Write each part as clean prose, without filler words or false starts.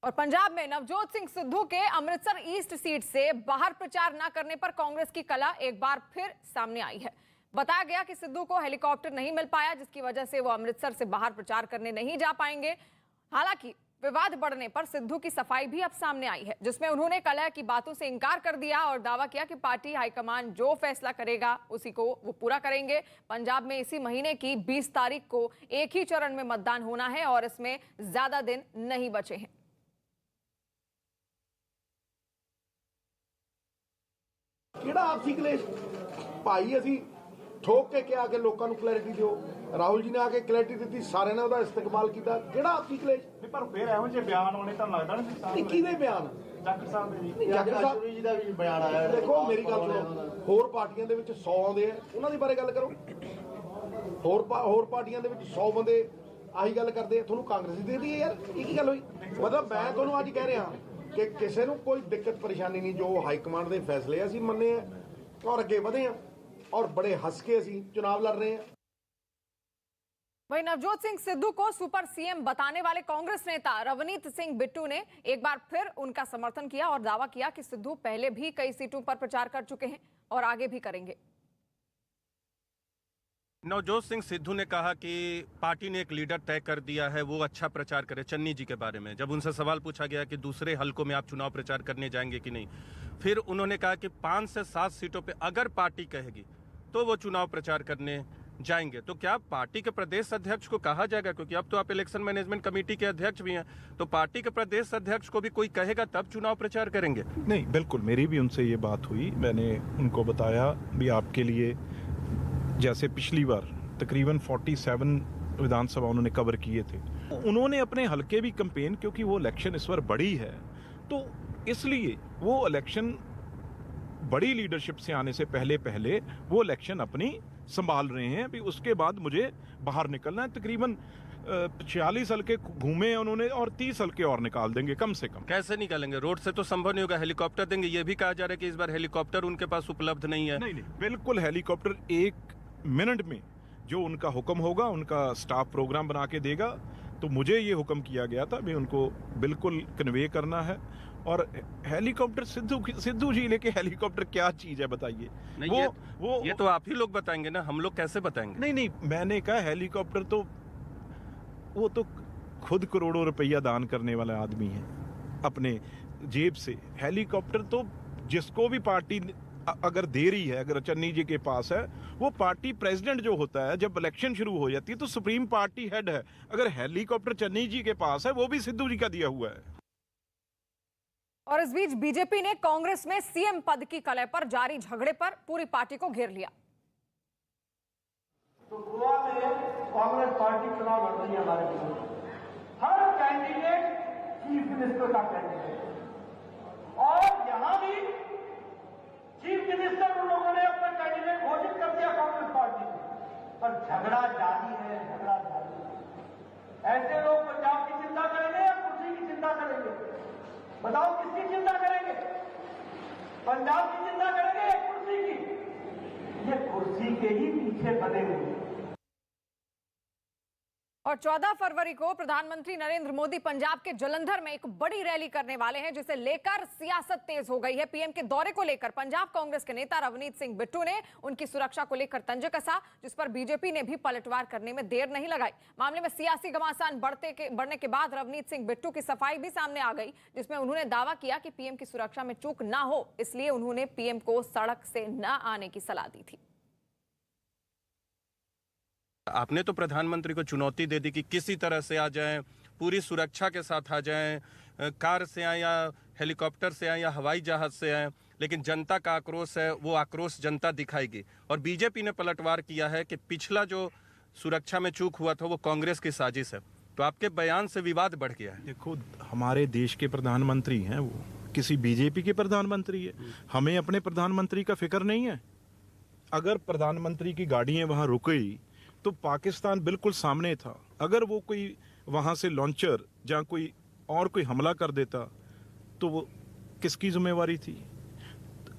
और पंजाब में नवजोत सिंह सिद्धू के अमृतसर ईस्ट सीट से बाहर प्रचार न करने पर कांग्रेस की कला एक बार फिर सामने आई है। बताया गया कि सिद्धू को हेलीकॉप्टर नहीं मिल पाया, जिसकी वजह से वो अमृतसर से बाहर प्रचार करने नहीं जा पाएंगे। हालांकि विवाद बढ़ने पर सिद्धू की सफाई भी अब सामने आई है, जिसमें उन्होंने कलह की बातों से इंकार कर दिया और दावा किया कि पार्टी हाईकमान जो फैसला करेगा उसी को वो पूरा करेंगे। पंजाब में इसी महीने की 20 तारीख को एक ही चरण में मतदान होना है और इसमें ज्यादा दिन नहीं बचे हैं। ਕਿਹੜਾ ਆਪਸੀ ਕਲੇਸ਼ ਭਾਈ ਅਸੀਂ ਠੋਕ ਕੇ ਕਿਹਾ ਕਿ ਲੋਕਾਂ ਨੂੰ ਕਲੈਰਿਟੀ ਦਿਓ। ਰਾਹੁਲ ਜੀ ਨੇ ਆ ਕੇ ਕਲੈਰਿਟੀ ਦਿੱਤੀ, ਸਾਰਿਆਂ ਨੇ ਉਹਦਾ ਇਸਤਕਬਾਲ ਕੀਤਾ। ਕਿਹੜਾ ਆਪਸੀ ਕਲੇਸ਼? ਪਰ ਫਿਰ ਇਹੋ ਜਿਹੇ ਬਿਆਨ ਆਉਣੇ ਤਾਂ ਲੱਗਦਾ ਨਹੀਂ ਕਿਹਦੇ ਬਿਆਨ? ਜਾਖੜ ਸਾਹਿਬ ਦੇ ਜੀ। ਜਾਖੜ ਸਾਹਿਬ ਜੀ ਦਾ ਵੀ ਬਿਆਨ ਆਇਆ। ਦੇਖੋ ਮੇਰੀ ਗੱਲ ਸੁਣੋ, ਹੋਰ ਪਾਰਟੀਆਂ ਦੇ ਵਿੱਚ 100 ਆਉਂਦੇ ਆ, ਉਹਨਾਂ ਦੇ ਬਾਰੇ ਗੱਲ ਕਰੋ। ਹੋਰ ਪਾਰਟੀਆਂ ਦੇ ਵਿੱਚ 100 ਬੰਦੇ ਆਹੀ ਗੱਲ ਕਰਦੇ ਆ, ਤੁਹਾਨੂੰ ਕਾਂਗਰਸ ਦੀ ਦੇਦੀ ਹੈ ਯਾਰ। ਇਹ ਕੀ ਗੱਲ ਹੋਈ? ਮਤਲਬ ਮੈਂ ਤੁਹਾਨੂੰ ਅੱਜ ਕਹਿ ਰਿਹਾ कि किसी को कोई दिक्कत परेशानी नहीं, जो हाईकमांड के फैसले असीं मन्ने और अगे बढ़े हैं और बड़े हंस के असीं चुनाव लड़ रहे हैं। वहीं नवजोत सिंह सिद्धू को सुपर सीएम बताने वाले कांग्रेस नेता रवनीत सिंह बिट्टू ने एक बार फिर उनका समर्थन किया और दावा किया कि सिद्धू पहले भी कई सीटों पर प्रचार कर चुके हैं और आगे भी करेंगे। नवजोत सिंह सिद्धू ने कहा कि पार्टी ने एक लीडर तय कर दिया है, वो अच्छा प्रचार करे। चन्नी जी के बारे में जब उनसे सवाल पूछा गया कि दूसरे हलकों में आप चुनाव प्रचार करने जाएंगे कि नहीं, फिर उन्होंने कहा कि 5 से 7 सीटों पे अगर पार्टी कहेगी तो वो चुनाव प्रचार करने जाएंगे। तो क्या पार्टी के प्रदेश अध्यक्ष को कहा जाएगा, क्योंकि अब तो आप इलेक्शन मैनेजमेंट कमेटी के अध्यक्ष भी हैं, तो पार्टी के प्रदेश अध्यक्ष को भी कोई कहेगा तब चुनाव प्रचार करेंगे? नहीं, बिल्कुल मेरी भी उनसे ये बात हुई। मैंने उनको बताया भी आपके लिए, जैसे पिछली बार तकरीबन 47 विधानसभा उन्होंने कवर किए थे, उन्होंने अपने हलके भी कैंपेन, क्योंकि वो इलेक्शन इस बार बड़ी है तो इसलिए वो इलेक्शन बड़ी लीडरशिप से आने से पहले वो इलेक्शन अपनी संभाल रहे हैं। अभी उसके बाद मुझे बाहर निकलना है। तकरीबन 46 हल्के घूमे उन्होंने और 30 हल्के और निकाल देंगे कम से कम। कैसे निकालेंगे? रोड से तो संभव नहीं होगा। हेलीकॉप्टर देंगे, ये भी कहा जा रहा है कि इस बार हेलीकॉप्टर उनके पास उपलब्ध नहीं है। नहीं, बिल्कुल हेलीकॉप्टर 1 मिनट में जो उनका हुक्म होगा, उनका स्टाफ प्रोग्राम बना के देगा। तो मुझे ये हुक्म किया गया था, भी उनको बिल्कुल कन्वे करना है। और हेलीकॉप्टर सिद्धू जी लेके हेलीकॉप्टर क्या चीज है बताइए? ये तो आप ही लोग बताएंगे ना, हम लोग कैसे बताएंगे? नहीं, मैंने कहा हेलीकॉप्टर तो वो तो खुद करोड़ों रुपया दान करने वाला आदमी है अपने जेब से। हेलीकॉप्टर तो जिसको भी पार्टी अगर दे रही है, अगर चन्नी जी के पास है, वो पार्टी प्रेसिडेंट जो होता है जब इलेक्शन शुरू हो जाती है तो सुप्रीम पार्टी हेड है। अगर हेलीकॉप्टर चन्नी जी के पास है, वो भी सिद्धू जी का दिया हुआ है। और इस बीच बीजेपी ने कांग्रेस में सीएम पद की कलह पर जारी झगड़े पर पूरी पार्टी को घेर लिया। तो गोवा में कांग्रेस पार्टी चुनाव लड़ रही है हमारे विरुद्ध। हर कैंडिडेट चीफ मिनिस्टर का कैंडिडेट, और यहां भी चीफ मिनिस्टर उन लोगों ने अपना कैंडिडेट घोषित कर दिया कांग्रेस पार्टी ने। पर झगड़ा जारी है, झगड़ा जारी है। ऐसे लोग पंजाब की चिंता करेंगे या कुर्सी की चिंता करेंगे? बताओ किसकी चिंता करेंगे? पंजाब की चिंता करेंगे या कुर्सी की? ये कुर्सी के ही पीछे बने हुए हैं। और 14 फरवरी को प्रधानमंत्री नरेंद्र मोदी पंजाब के जलंधर में एक बड़ी रैली करने वाले हैं, जिसे लेकर सियासत तेज हो गई है। पीएम के दौरे को लेकर पंजाब कांग्रेस के नेता रवनीत सिंह बिट्टू ने उनकी सुरक्षा को लेकर तंज कसा, जिस पर बीजेपी ने भी पलटवार करने में देर नहीं लगाई। मामले में सियासी घमासान बढ़ने के बाद रवनीत सिंह बिट्टू की सफाई भी सामने आ गई, जिसमें उन्होंने दावा किया कि पीएम की सुरक्षा में चूक ना हो, इसलिए उन्होंने पीएम को सड़क से न आने की सलाह दी थी। आपने तो प्रधानमंत्री को चुनौती दे दी कि किसी तरह से आ जाएं, पूरी सुरक्षा के साथ आ जाएं, कार से आए या हेलीकॉप्टर से आए या हवाई जहाज से आए, लेकिन जनता का आक्रोश है, वो आक्रोश जनता दिखाएगी। और बीजेपी ने पलटवार किया है कि पिछला जो सुरक्षा में चूक हुआ था वो कांग्रेस की साजिश है। तो आपके बयान से विवाद बढ़ गया है। देखो, हमारे देश के प्रधानमंत्री हैं, वो किसी बीजेपी के प्रधानमंत्री है। हमें अपने प्रधानमंत्री का फिक्र नहीं है। अगर प्रधानमंत्री की गाड़ियां वहां रुक गई तो पाकिस्तान बिल्कुल सामने था। अगर वो कोई वहां से लॉन्चर या कोई हमला कर देता तो वो किसकी जिम्मेवारी थी?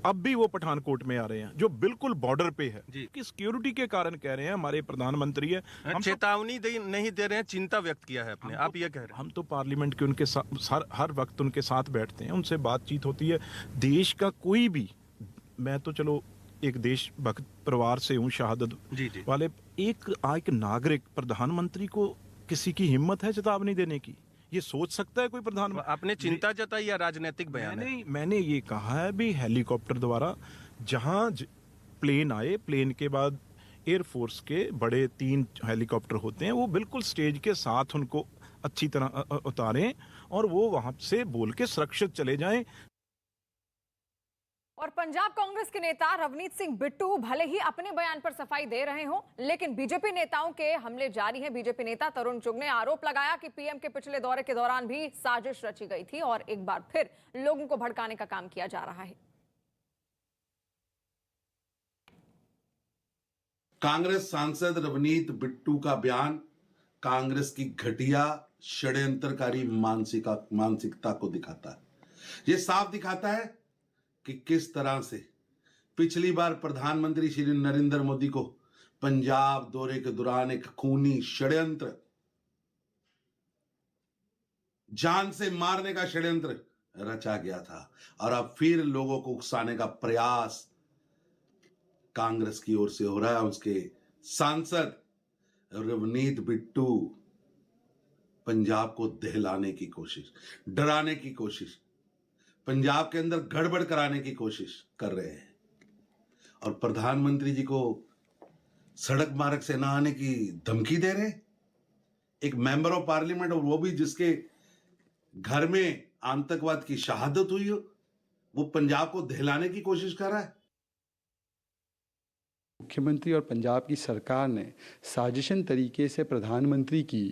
अब भी वो पठानकोट में आ रहे हैं, जो बिल्कुल बॉर्डर पे है, जी। कि सिक्योरिटी के कारण कह रहे हैं। हमारे प्रधानमंत्री है, हम तो चेतावनी नहीं दे रहे हैं, चिंता व्यक्त किया है अपने, आप ये कह रहे हैं। हम तो पार्लियामेंट के उनके साथ हर वक्त उनके साथ बैठते हैं, उनसे बातचीत होती है। देश का कोई भी, मैं तो चलो एक देशभक्त परिवार से हूँ, शहादत जी, जी। वाले, एक नागरिक प्रधानमंत्री को किसी की हिम्मत है चेतावनी देने की? ये सोच सकता है कोई प्रधानमंत्री? आपने चिंता जताई या राजनीतिक बयान है? मैंने ये कहा है भी, हेलीकॉप्टर द्वारा जहां प्लेन आए, प्लेन के बाद एयरफोर्स के बड़े 3 हेलीकॉप्टर होते हैं, वो बिल्कुल स्टेज के साथ उनको अच्छी तरह उतारें और वो वहां से बोल के सुरक्षित चले जाएं। और पंजाब कांग्रेस के नेता रवनीत सिंह बिट्टू भले ही अपने बयान पर सफाई दे रहे हों, लेकिन बीजेपी नेताओं के हमले जारी हैं। बीजेपी नेता तरुण चुग ने आरोप लगाया कि पीएम के पिछले दौरे के दौरान भी साजिश रची गई थी और एक बार फिर लोगों को भड़काने का काम किया जा रहा है। कांग्रेस सांसद रवनीत बिट्टू का बयान कांग्रेस की घटिया षड्यंत्रकारी मानसिकता को दिखाता है। यह साफ दिखाता है कि किस तरह से पिछली बार प्रधानमंत्री श्री नरेंद्र मोदी को पंजाब दौरे के दौरान एक खूनी षड्यंत्र, जान से मारने का षड्यंत्र रचा गया था और अब फिर लोगों को उकसाने का प्रयास कांग्रेस की ओर से हो रहा है। उसके सांसद रवनीत बिट्टू पंजाब को दहलाने की कोशिश, डराने की कोशिश, पंजाब के अंदर गड़बड़ कराने की कोशिश कर रहे हैं और प्रधानमंत्री जी को सड़क मार्ग से ना आने की धमकी दे रहे। एक मेंबर ऑफ पार्लियामेंट, और वो भी जिसके घर में आतंकवाद की शहादत हुई हो, वो पंजाब को दहलाने की कोशिश कर रहा है। मुख्यमंत्री और पंजाब की सरकार ने साजिशन तरीके से प्रधानमंत्री की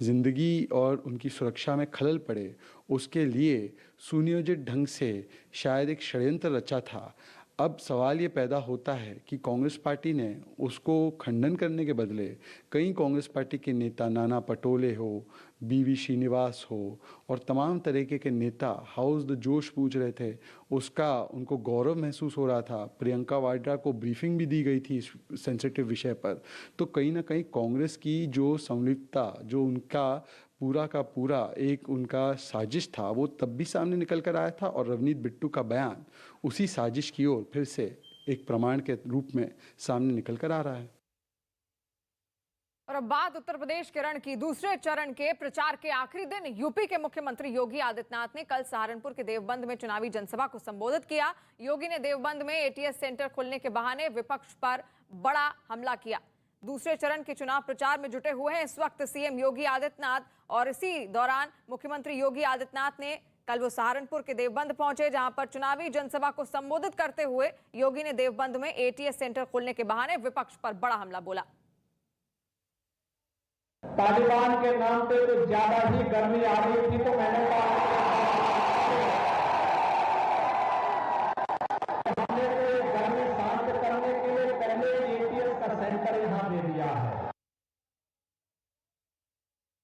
ज़िंदगी और उनकी सुरक्षा में खलल पड़े, उसके लिए सुनियोजित ढंग से शायद एक षड्यंत्र रचा था। अब सवाल ये पैदा होता है कि कांग्रेस पार्टी ने उसको खंडन करने के बदले कई कांग्रेस पार्टी के नेता, नाना पटोले हो, बीवी श्रीनिवास हो और तमाम तरीके के नेता हाउस द जोश पूछ रहे थे, उसका उनको गौरव महसूस हो रहा था। प्रियंका वाड्रा को ब्रीफिंग भी दी गई थी इस सेंसिटिव विषय पर। तो कहीं ना कहीं कांग्रेस की जो संलिप्तता, जो उनका पूरा का पूरा एक उनका साजिश था, वो तब भी सामने निकल कर आया था और रवनीत बिट्टू का बयान उसी साजिश की ओर फिर से एक प्रमाण के रूप में सामने निकल कर आ रहा है। और अब बात उत्तर प्रदेश के रण की। दूसरे चरण के प्रचार के आखिरी दिन यूपी के मुख्यमंत्री योगी आदित्यनाथ ने कल सहारनपुर के देवबंद में चुनावी जनसभा को संबोधित किया। योगी ने देवबंद में एटीएस सेंटर खोलने के बहाने विपक्ष पर बड़ा हमला किया। दूसरे चरण के चुनाव प्रचार में जुटे हुए हैं इस वक्त सीएम योगी आदित्यनाथ, और इसी दौरान मुख्यमंत्री योगी आदित्यनाथ ने कल वो सहारनपुर के देवबंद पहुंचे, जहां पर चुनावी जनसभा को संबोधित करते हुए योगी ने देवबंद में एटीएस सेंटर खोलने के बहाने विपक्ष पर बड़ा हमला बोला। तालिबान के नाम पे तो ज्यादा ही गर्मी आ रही थी, तो मैंने कहा हमने तो गर्मी शांत करने के लिए पहले एटीएस का सेंटर यहां दे दिया है।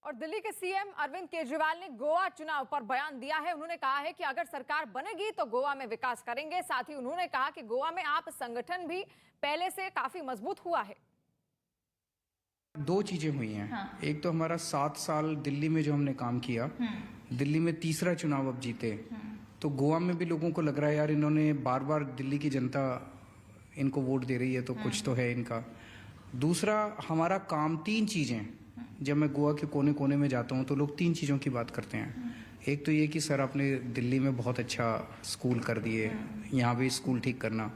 और दिल्ली के सीएम अरविंद केजरीवाल ने गोवा चुनाव पर बयान दिया है। उन्होंने कहा है कि अगर सरकार बनेगी तो गोवा में विकास करेंगे। साथ ही उन्होंने कहा कि गोवा में आप संगठन भी पहले से काफी मजबूत हुआ है। 2 चीजें हुई हैं। एक तो हमारा 7 साल दिल्ली में जो हमने काम किया, दिल्ली में तीसरा चुनाव अब जीते, तो गोवा में भी लोगों को लग रहा है यार इन्होंने बार बार दिल्ली की जनता इनको वोट दे रही है, तो कुछ तो है इनका। दूसरा हमारा काम, 3 चीजें, जब मैं गोवा के कोने कोने में जाता हूँ तो लोग 3 चीज़ों की बात करते हैं। एक तो ये कि सर आपने दिल्ली में बहुत अच्छा स्कूल कर दिए, यहाँ भी स्कूल ठीक करना।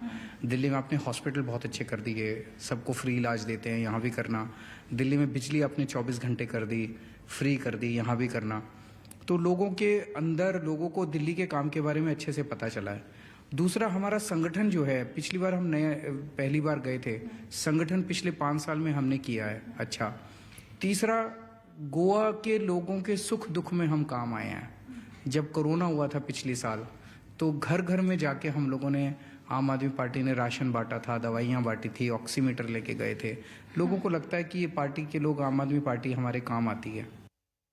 दिल्ली में आपने हॉस्पिटल बहुत अच्छे कर दिए, सबको फ्री इलाज देते हैं, यहाँ भी करना। दिल्ली में बिजली आपने 24 घंटे कर दी, फ्री कर दी, यहाँ भी करना। तो लोगों के अंदर, लोगों को दिल्ली के काम के बारे में अच्छे से पता चला है। दूसरा हमारा संगठन जो है, पिछली बार हम पहली बार गए थे, संगठन पिछले 5 साल में हमने किया है अच्छा। तीसरा, गोवा के लोगों के सुख दुख में हम काम आए हैं। जब कोरोना हुआ था पिछले साल, तो घर घर में जाके हम लोगों ने, आम आदमी पार्टी ने राशन बांटा था, दवाइयाँ बांटी थी, ऑक्सीमीटर लेके गए थे। लोगों को लगता है कि ये पार्टी के लोग, आम आदमी पार्टी हमारे काम आती है।